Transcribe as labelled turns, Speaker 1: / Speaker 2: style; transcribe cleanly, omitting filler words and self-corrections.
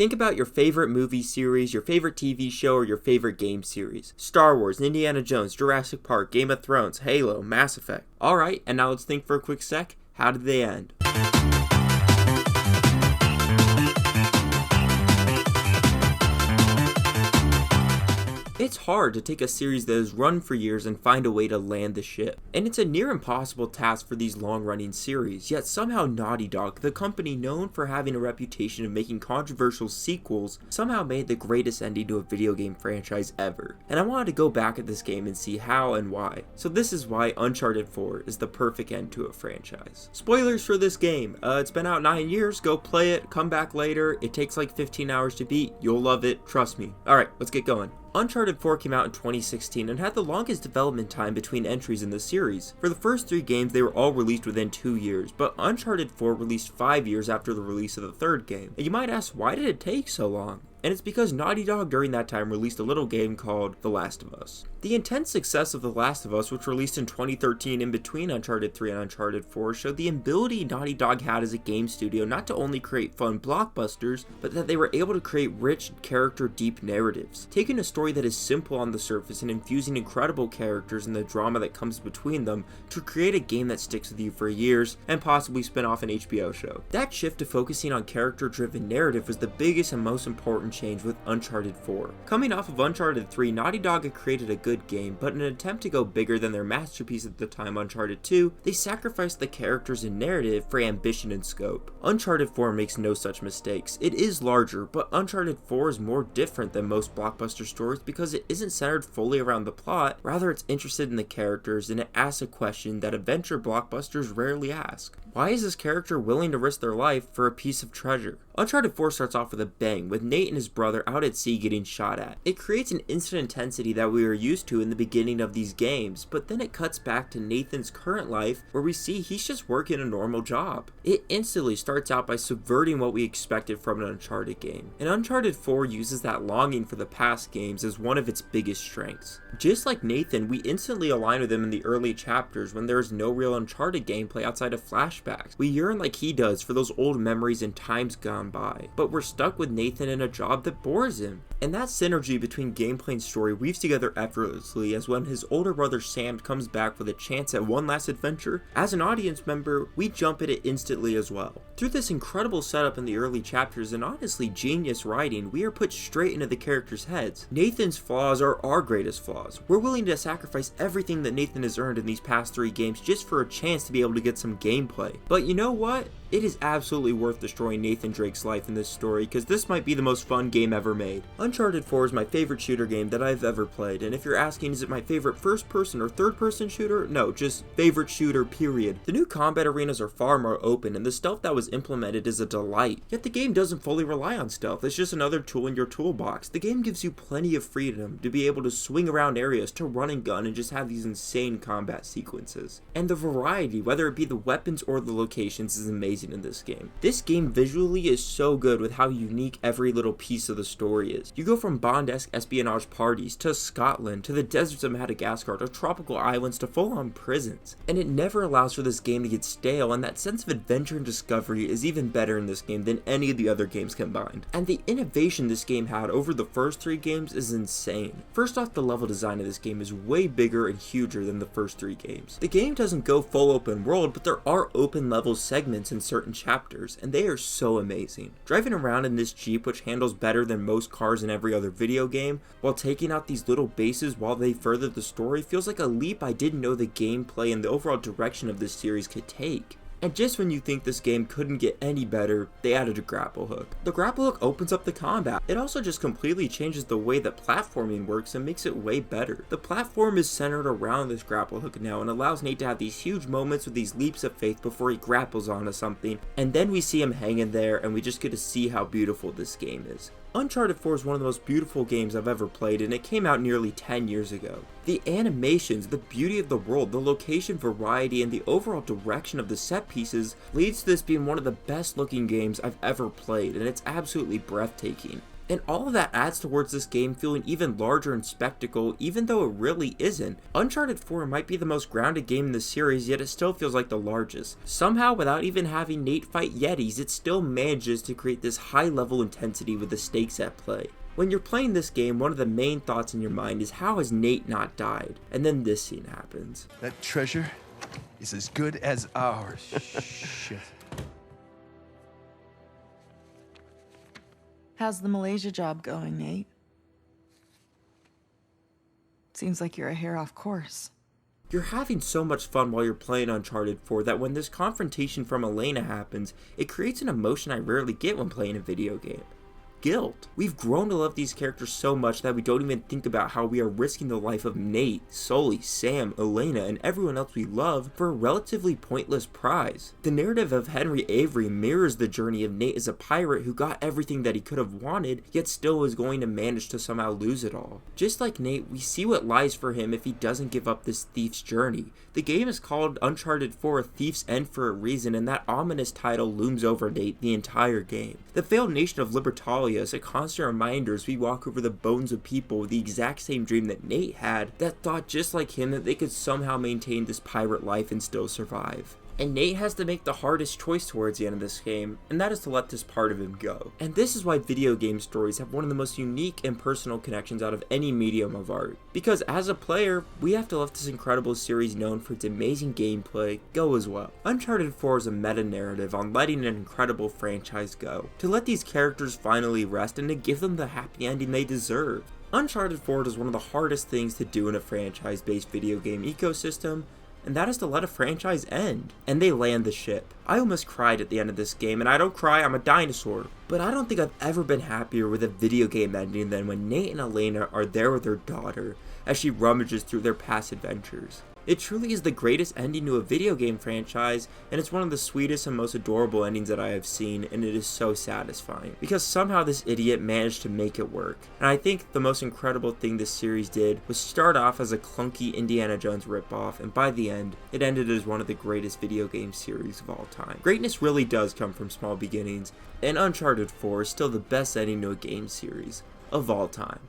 Speaker 1: Think about your favorite movie series, your favorite TV show, or your favorite game series. Star Wars, Indiana Jones, Jurassic Park, Game of Thrones, Halo, Mass Effect. Alright, and now let's think for a quick sec. How did they end? It's hard to take a series that has run for years and find a way to land the ship. And it's a near impossible task for these long-running series, yet somehow Naughty Dog, the company known for having a reputation of making controversial sequels, somehow made the greatest ending to a video game franchise ever. And I wanted to go back at this game and see how and why. So this is why Uncharted 4 is the perfect end to a franchise. Spoilers for this game. It's been out 9 years, go play it, come back later, it takes like 15 hours to beat, you'll love it, trust me. Alright, let's get going. Uncharted 4 came out in 2016 and had the longest development time between entries in the series. For the first 3 games, they were all released within 2 years, but Uncharted 4 released 5 years after the release of the third game. And you might ask, why did it take so long? And it's because Naughty Dog during that time released a little game called The Last of Us. The intense success of The Last of Us, which released in 2013 in between Uncharted 3 and Uncharted 4, showed the ability Naughty Dog had as a game studio not to only create fun blockbusters, but that they were able to create rich, character-deep narratives. Taking a story that is simple on the surface and infusing incredible characters and the drama that comes between them to create a game that sticks with you for years and possibly spin off an HBO show. That shift to focusing on character-driven narrative was the biggest and most important change with Uncharted 4. Coming off of Uncharted 3, Naughty Dog had created a good game, but in an attempt to go bigger than their masterpiece at the time, Uncharted 2, they sacrificed the characters and narrative for ambition and scope. Uncharted 4 makes no such mistakes. It is larger, but Uncharted 4 is more different than most blockbuster stories because it isn't centered fully around the plot, rather it's interested in the characters and it asks a question that adventure blockbusters rarely ask. Why is this character willing to risk their life for a piece of treasure? Uncharted 4 starts off with a bang, with Nate and his brother out at sea getting shot at. It creates an instant intensity that we are used to in the beginning of these games, but then it cuts back to Nathan's current life where we see he's just working a normal job. It instantly starts out by subverting what we expected from an Uncharted game. And Uncharted 4 uses that longing for the past games as one of its biggest strengths. Just like Nathan, we instantly align with him in the early chapters when there is no real Uncharted gameplay outside of flashbacks. We yearn like he does for those old memories and times gone by, but we're stuck with Nathan in a job that bores him. And that synergy between gameplay and story weaves together effortlessly as when his older brother Sam comes back with a chance at one last adventure, as an audience member, we jump at it instantly as well. Through this incredible setup in the early chapters and honestly genius writing, we are put straight into the characters' heads. Nathan's flaws are our greatest flaws. We're willing to sacrifice everything that Nathan has earned in these past 3 games just for a chance to be able to get some gameplay. But you know what? It is absolutely worth destroying Nathan Drake's life in this story, because this might be the most fun game ever made. Uncharted 4 is my favorite shooter game that I've ever played, and if you're asking is it my favorite first person or third person shooter, no, just favorite shooter period. The new combat arenas are far more open, and the stealth that was implemented is a delight. Yet the game doesn't fully rely on stealth, it's just another tool in your toolbox. The game gives you plenty of freedom to be able to swing around areas, to run and gun, and just have these insane combat sequences. And the variety, whether it be the weapons or the locations, is amazing in this game. This game visually is so good with how unique every little piece of the story is. You go from Bond-esque espionage parties to Scotland to the deserts of Madagascar to tropical islands to full-on prisons. And it never allows for this game to get stale, and that sense of adventure and discovery is even better in this game than any of the other games combined. And the innovation this game had over the first 3 games is insane. First off, the level design of this game is way bigger and huger than the first 3 games. The game doesn't go full open world, but there are open level segments in certain chapters, and they are so amazing. Driving around in this Jeep, which handles better than most cars in every other video game, while taking out these little bases while they further the story, feels like a leap I didn't know the gameplay and the overall direction of this series could take. And just when you think this game couldn't get any better, they added a grapple hook. The grapple hook opens up the combat. It also just completely changes the way that platforming works and makes it way better. The platform is centered around this grapple hook now and allows Nate to have these huge moments with these leaps of faith before he grapples onto something, and then we see him hanging there and we just get to see how beautiful this game is. Uncharted 4 is one of the most beautiful games I've ever played, and it came out nearly 10 years ago. The animations, the beauty of the world, the location variety, and the overall direction of the set pieces leads to this being one of the best looking games I've ever played, and it's absolutely breathtaking. And all of that adds towards this game feeling even larger in spectacle, even though it really isn't. Uncharted 4 might be the most grounded game in the series, yet it still feels like the largest. Somehow, without even having Nate fight Yetis, it still manages to create this high level intensity with the stakes at play. When you're playing this game, one of the main thoughts in your mind is, how has Nate not died? And then this scene happens.
Speaker 2: That treasure is as good as ours. Shit.
Speaker 3: How's the Malaysia job going, Nate? Seems like you're a hair off course.
Speaker 1: You're having so much fun while you're playing Uncharted 4 that when this confrontation from Elena happens, it creates an emotion I rarely get when playing a video game. Guilt. We've grown to love these characters so much that we don't even think about how we are risking the life of Nate, Sully, Sam, Elena, and everyone else we love for a relatively pointless prize. The narrative of Henry Avery mirrors the journey of Nate as a pirate who got everything that he could have wanted, yet still was going to manage to somehow lose it all. Just like Nate, we see what lies for him if he doesn't give up this thief's journey. The game is called Uncharted 4: A Thief's End for a reason, and that ominous title looms over Nate the entire game. The failed nation of Libertalia is a constant reminder as we walk over the bones of people with the exact same dream that Nate had, that thought just like him that they could somehow maintain this pirate life and still survive. And Nate has to make the hardest choice towards the end of this game, and that is to let this part of him go. And this is why video game stories have one of the most unique and personal connections out of any medium of art. Because as a player, we have to let this incredible series known for its amazing gameplay go as well. Uncharted 4 is a meta-narrative on letting an incredible franchise go, to let these characters finally rest and to give them the happy ending they deserve. Uncharted 4 does one of the hardest things to do in a franchise-based video game ecosystem, and that is to let a franchise end. And they land the ship. I almost cried at the end of this game, and I don't cry, I'm a dinosaur. But I don't think I've ever been happier with a video game ending than when Nate and Elena are there with their daughter as she rummages through their past adventures. It truly is the greatest ending to a video game franchise, and it's one of the sweetest and most adorable endings that I have seen, and it is so satisfying. Because somehow this idiot managed to make it work. And I think the most incredible thing this series did was start off as a clunky Indiana Jones ripoff, and by the end, it ended as one of the greatest video game series of all time. Greatness really does come from small beginnings, and Uncharted 4 is still the best ending to a game series of all time.